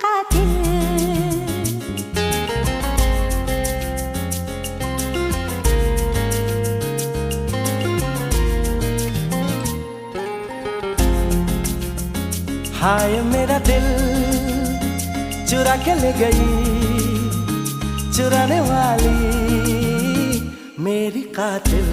कातिल। हाय मेरा दिल चुरा के ले गई, चुराने वाली मेरी कातिल।